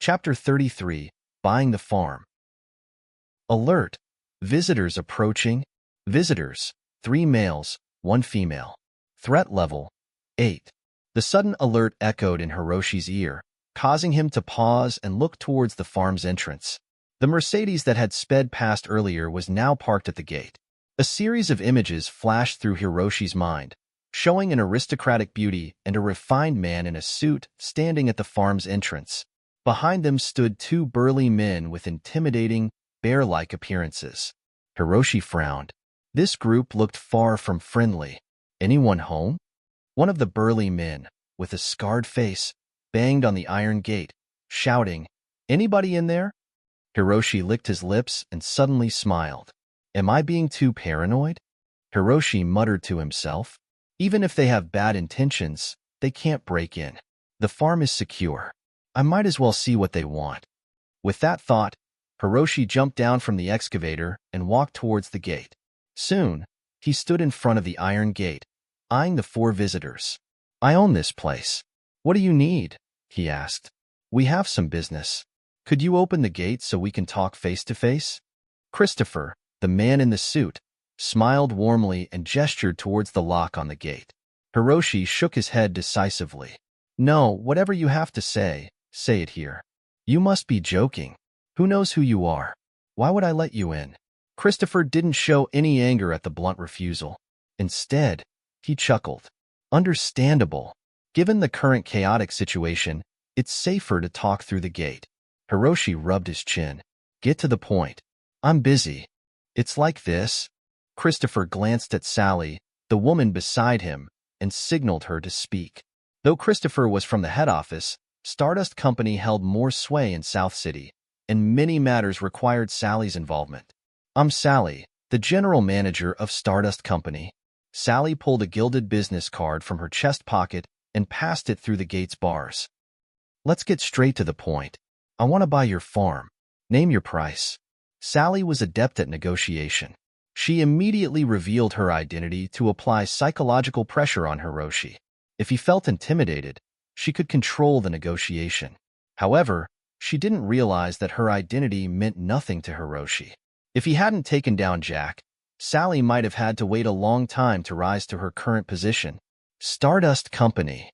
Chapter 33, Buying the Farm. Alert! Visitors approaching. Visitors, 3 males, 1 female. Threat level, 8. The sudden alert echoed in Hiroshi's ear, causing him to pause and look towards the farm's entrance. The Mercedes that had sped past earlier was now parked at the gate. A series of images flashed through Hiroshi's mind, showing an aristocratic beauty and a refined man in a suit standing at the farm's entrance. Behind them stood 2 burly men with intimidating, bear-like appearances. Hiroshi frowned. This group looked far from friendly. Anyone home? One of the burly men, with a scarred face, banged on the iron gate, shouting, "Anybody in there?" Hiroshi licked his lips and suddenly smiled. Am I being too paranoid? Hiroshi muttered to himself. Even if they have bad intentions, they can't break in. The farm is secure. I might as well see what they want. With that thought, Hiroshi jumped down from the excavator and walked towards the gate. Soon, he stood in front of the iron gate, eyeing the 4 visitors. I own this place. What do you need? He asked. We have some business. Could you open the gate so we can talk face to face? Christopher, the man in the suit, smiled warmly and gestured towards the lock on the gate. Hiroshi shook his head decisively. No, whatever you have to say it here. You must be joking. Who knows who you are? Why would I let you in? Christopher didn't show any anger at the blunt refusal. Instead, he chuckled. Understandable. Given the current chaotic situation, it's safer to talk through the gate. Hiroshi rubbed his chin. Get to the point. I'm busy. It's like this. Christopher glanced at Sally, the woman beside him, and signaled her to speak. Though Christopher was from the head office, Stardust Company held more sway in South City, and many matters required Sally's involvement. I'm Sally, the general manager of Stardust Company. Sally pulled a gilded business card from her chest pocket and passed it through the gate's bars. Let's get straight to the point. I want to buy your farm. Name your price. Sally was adept at negotiation. She immediately revealed her identity to apply psychological pressure on Hiroshi. If he felt intimidated, she could control the negotiation. However, she didn't realize that her identity meant nothing to Hiroshi. If he hadn't taken down Jack, Sally might have had to wait a long time to rise to her current position. Stardust Company.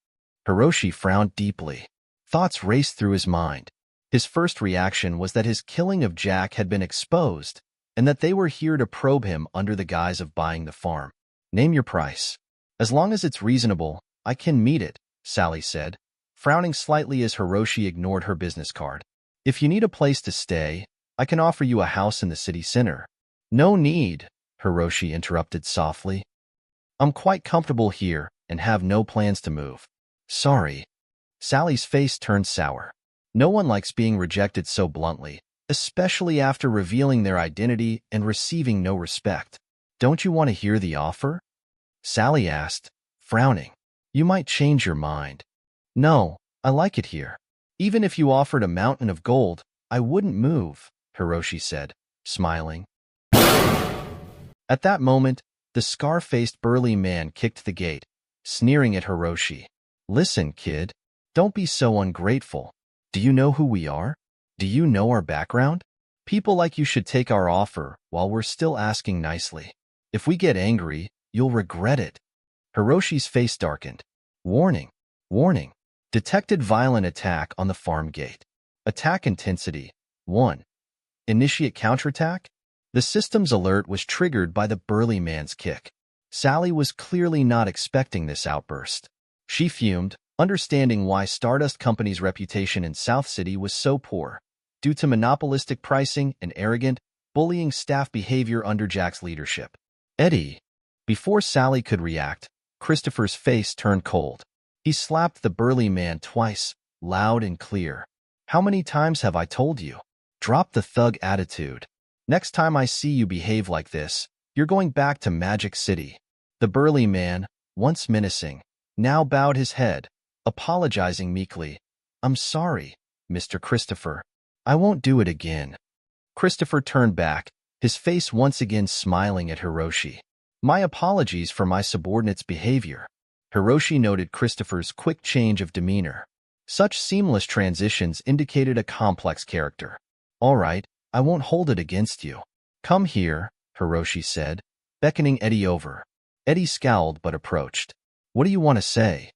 Hiroshi frowned deeply. Thoughts raced through his mind. His first reaction was that his killing of Jack had been exposed, and that they were here to probe him under the guise of buying the farm. Name your price. As long as it's reasonable, I can meet it, Sally said, frowning slightly as Hiroshi ignored her business card. If you need a place to stay, I can offer you a house in the city center. No need, Hiroshi interrupted softly. I'm quite comfortable here and have no plans to move. Sorry. Sally's face turned sour. No one likes being rejected so bluntly, especially after revealing their identity and receiving no respect. Don't you want to hear the offer? Sally asked, frowning. You might change your mind. No, I like it here. Even if you offered a mountain of gold, I wouldn't move, Hiroshi said, smiling. At that moment, the scar-faced burly man kicked the gate, sneering at Hiroshi. Listen, kid. Don't be so ungrateful. Do you know who we are? Do you know our background? People like you should take our offer while we're still asking nicely. If we get angry, you'll regret it. Hiroshi's face darkened. Warning. Warning. Detected violent attack on the farm gate. Attack intensity, 1. Initiate counterattack? The system's alert was triggered by the burly man's kick. Sally was clearly not expecting this outburst. She fumed, understanding why Stardust Company's reputation in South City was so poor, due to monopolistic pricing and arrogant, bullying staff behavior under Jack's leadership. Eddie. Before Sally could react, Christopher's face turned cold. He slapped the burly man twice, loud and clear. How many times have I told you? Drop the thug attitude. Next time I see you behave like this, you're going back to Magic City. The burly man, once menacing, now bowed his head, apologizing meekly. I'm sorry, Mr. Christopher. I won't do it again. Christopher turned back, his face once again smiling at Hiroshi. My apologies for my subordinate's behavior. Hiroshi noted Christopher's quick change of demeanor. Such seamless transitions indicated a complex character. All right, I won't hold it against you. Come here, Hiroshi said, beckoning Eddie over. Eddie scowled but approached. What do you want to say?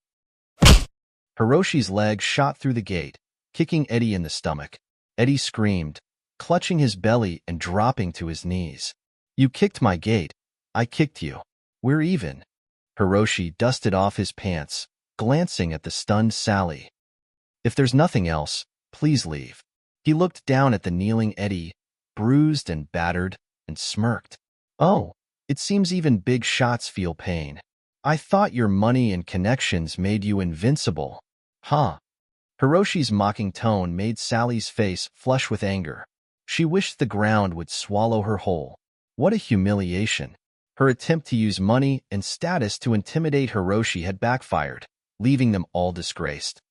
Hiroshi's leg shot through the gate, kicking Eddie in the stomach. Eddie screamed, clutching his belly and dropping to his knees. You kicked my gate. I kicked you. We're even. Hiroshi dusted off his pants, glancing at the stunned Sally. If there's nothing else, please leave. He looked down at the kneeling Eddie, bruised and battered, and smirked. Oh, it seems even big shots feel pain. I thought your money and connections made you invincible. Huh? Hiroshi's mocking tone made Sally's face flush with anger. She wished the ground would swallow her whole. What a humiliation. Her attempt to use money and status to intimidate Hiroshi had backfired, leaving them all disgraced.